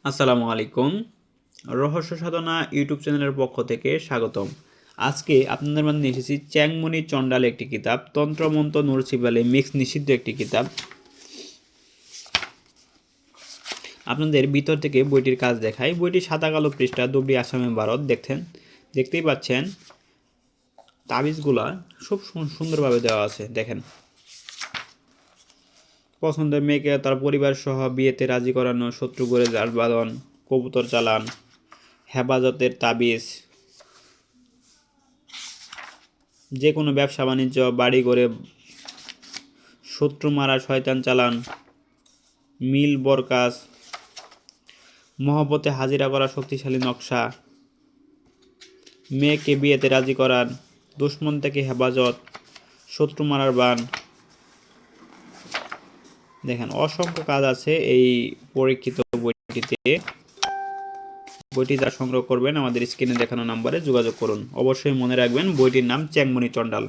আসসালামু আলাইকুম। রহস্য সাধনা ইউটিউব চ্যানেলের পক্ষ থেকে স্বাগতম। আজকে আপনাদের মাঝে নিয়ে এসেছি চ্যাংমণি চণ্ডাল একটি কিতাব, তন্ত্রমন্ত্র নুরসিবালে মিক্স নিষিদ্ধ একটি কিতাব। আপনাদের ভিতর থেকে বইটির কাজ দেখায়। বইটি সাদা কালো পৃষ্ঠা, দুবড়ি আসামে ভারত। দেখতেই পাচ্ছেন তাবিজগুলা খুব সুন্দরভাবে দেওয়া আছে। দেখেন, পছন্দের মেয়েকে তার পরিবার সহ বিয়েতে রাজি করানো, শত্রু করে জাল বাঁধন, কবুতর চালান, হেফাজতের তাবিজ, যে কোনো ব্যবসা বাণিজ্য, বাড়ি করে শত্রু মারা, শয়তান চালান, মিল বরকাস, মহব্বতে হাজিরা করা শক্তিশালী নকশা, মেয়েকে বিয়েতে রাজি করান, দুশ্মন থেকে হেফাজত, শত্রু মারার বান। দেখেন, অসংখ্য কাজ আছে এই পরীক্ষিত বইটিতে। বইটি যারা সংগ্রহ করবেন আমাদের স্ক্রিনে দেখানো নাম্বারে যোগাযোগ করুন। অবশ্যই মনে রাখবেন বইটির নাম চ্যাংমণি চণ্ডাল।